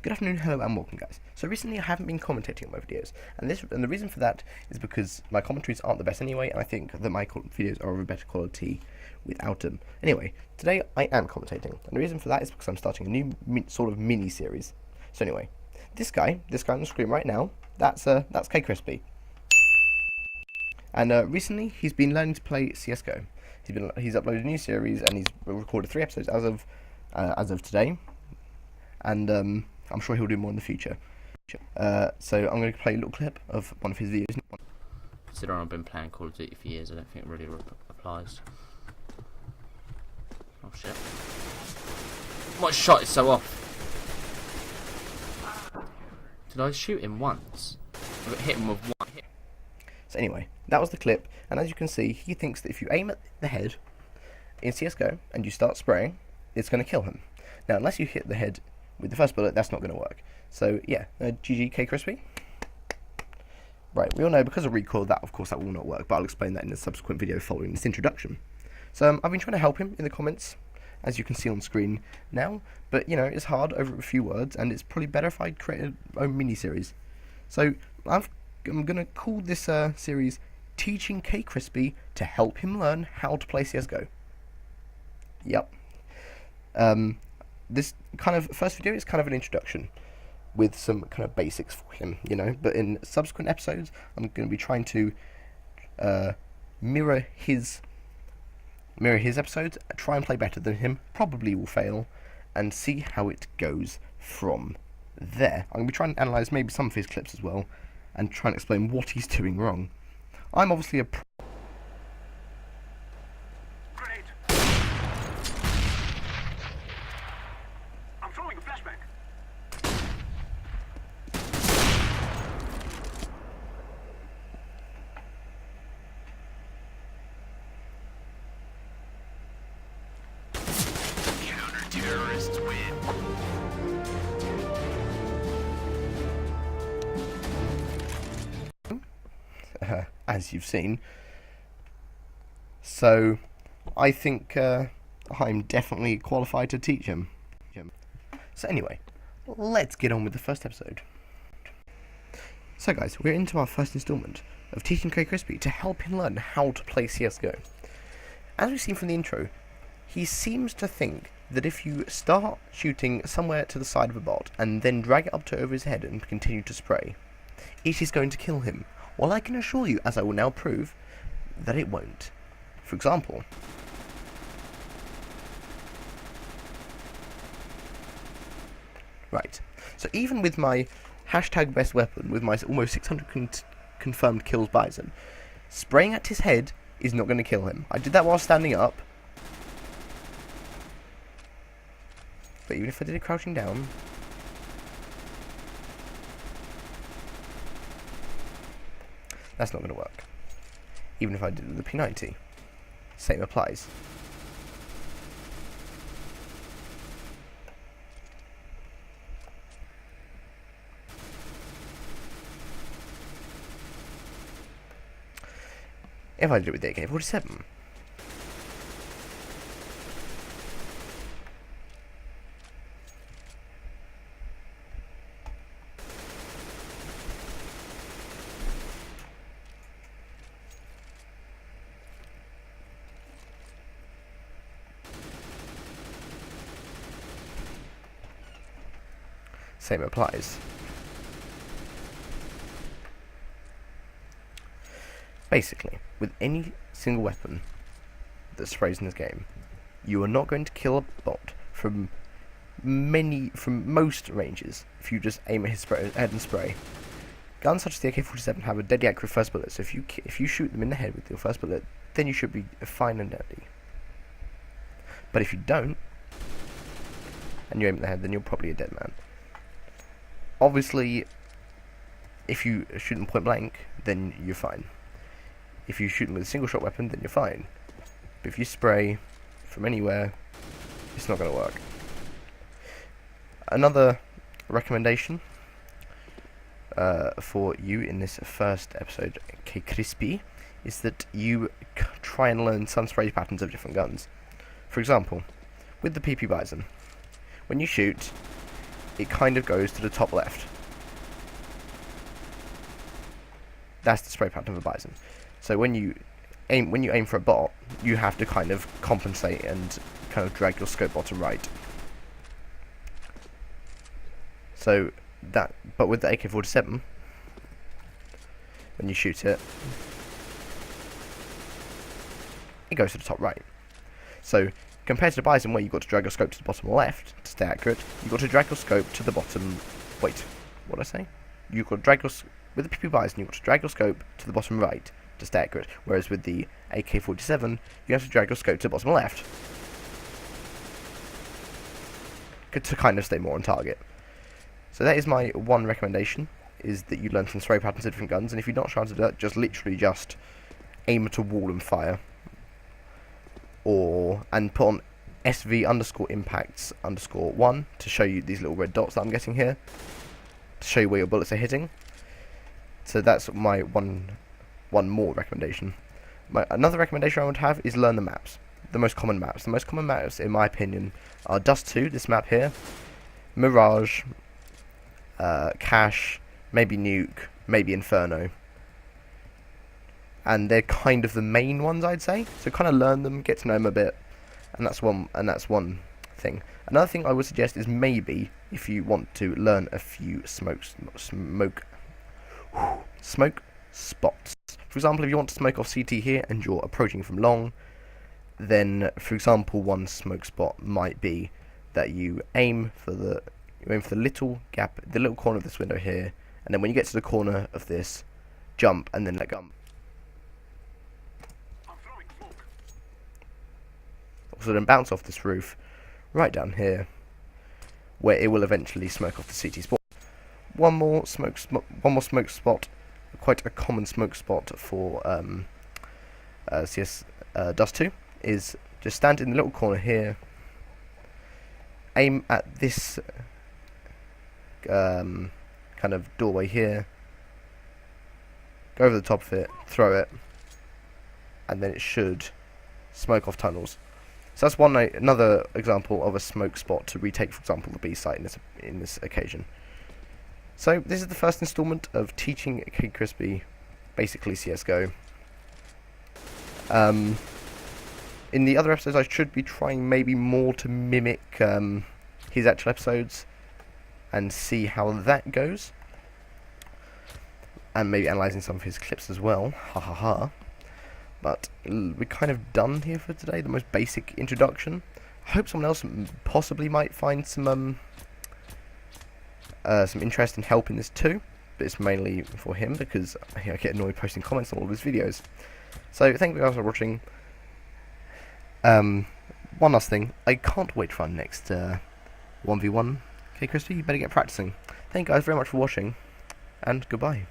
Good afternoon, hello and welcome guys. So recently I haven't been commentating on my videos, and the reason for that is because my commentaries aren't the best anyway, and I think that my videos are of a better quality without them. Anyway, today I am commentating, and the reason for that is because I'm starting a new sort of mini-series. So anyway, this guy on the screen right now, that's KCrispe. And recently he's been learning to play CSGO. He's uploaded a new series and he's recorded 3 episodes as of today, and I'm sure he'll do more in the future. So I'm going to play a little clip of one of his videos. Considering I've been playing Call of Duty for years, I don't think it really applies. Oh shit. My shot is so off. Did I shoot him once? I got hit him with one hit. So anyway, that was the clip, and as you can see, he thinks that if you aim at the head in CSGO and you start spraying, it's going to kill him. Now, unless you hit the head with the first bullet, that's not going to work. So yeah, GG KCrispe. Right, we all know because of recoil that of course that will not work, but I'll explain that in a subsequent video following this introduction. So I've been trying to help him in the comments, as you can see on screen now, but you know, it's hard over a few words, and it's probably better if I create a own mini-series. So I'm going to call this series Teaching KCrispe to help him learn how to play CSGO. Yep. This kind of first video is kind of an introduction with some kind of basics for him, you know, but in subsequent episodes I'm going to be trying to mirror his episodes, try and play better than him, probably will fail, and see how it goes from there. I'm going to be trying to analyse maybe some of his clips as well, and try and explain what he's doing wrong. I'm obviously a pro. I'm throwing a flashbang. Counter-terrorists win. As you've seen. So I think I'm definitely qualified to teach him. So anyway, let's get on with the first episode. So guys, we're into our first installment of teaching KCrispe to help him learn how to play CSGO. As we've seen from the intro, he seems to think that if you start shooting somewhere to the side of a bot and then drag it up to over his head and continue to spray, it is going to kill him. Well, I can assure you, as I will now prove, that it won't. For example, right, so even with my hashtag best weapon, with my almost 600 confirmed kills Bison, spraying at his head is not going to kill him. I did that while standing up, but even if I did it crouching down, that's not going to work. Even if I did it with the P90, same applies. If I did it with the AK-47, same applies. Basically, with any single weapon that sprays in this game, you are not going to kill a bot from most ranges if you just aim at his head and spray. Guns such as the AK-47 have a deadly accurate first bullet, so if you shoot them in the head with your first bullet, then you should be fine and deadly. But if you don't, and you aim at the head, then you're probably a dead man. Obviously, if you shoot them point blank, then you're fine. If you shoot them with a single shot weapon, then you're fine. But if you spray from anywhere, it's not going to work. Another recommendation for you in this first episode, KCrispe, is that you try and learn some spray patterns of different guns. For example, with the PP Bison, when you shoot, it kind of goes to the top left. That's the spray pattern of a bison. So when you aim for a bot, you have to kind of compensate and kind of drag your scope bot to right. So that, but with the AK-47, when you shoot it, it goes to the top right. So compared to the bison, where you've got to drag your scope to the bottom left to stay accurate, you've got to drag your scope to the bottom. Wait, what did I say? You've got to drag your with the PP bison, you've got to drag your scope to the bottom right to stay accurate. Whereas with the AK-47, you have to drag your scope to the bottom left to kind of stay more on target. So that is my one recommendation, is that you learn some spray patterns of different guns, and if you're not sure how to do that, just literally just aim at a wall and fire. And put on SV_impacts_1 to show you these little red dots that I'm getting here, to show you where your bullets are hitting. So that's my one more recommendation. Another recommendation I would have is learn the maps. The most common maps. The most common maps, in my opinion, are Dust 2, this map here, Mirage, Cache, maybe Nuke, maybe Inferno. And they're kind of the main ones, I'd say. So kind of learn them, get to know them a bit, and that's one thing. Another thing I would suggest is maybe if you want to learn a few smoke spots. For example, if you want to smoke off CT here and you're approaching from long, then for example one smoke spot might be that you aim for the little gap, the little corner of this window here, and then when you get to the corner of this, jump and then let go. So then bounce off this roof right down here, where it will eventually smoke off the CT spot. One more smoke spot, quite a common smoke spot for CS Dust 2, is just stand in the little corner here, aim at this kind of doorway here, go over the top of it, throw it, and then it should smoke off tunnels. So that's another example of a smoke spot to retake, for example, the B site in this occasion. So this is the first installment of teaching KCrispe basically CS:GO. In the other episodes, I should be trying maybe more to mimic his actual episodes and see how that goes, and maybe analysing some of his clips as well. Ha ha ha. But we're kind of done here for today, the most basic introduction. I hope someone else possibly might find some interest in helping this too, but it's mainly for him because I get annoyed posting comments on all of his videos. So thank you guys for watching. One last thing, I can't wait for our next 1v1 KCrispe. You better get practicing. Thank you guys very much for watching, and goodbye.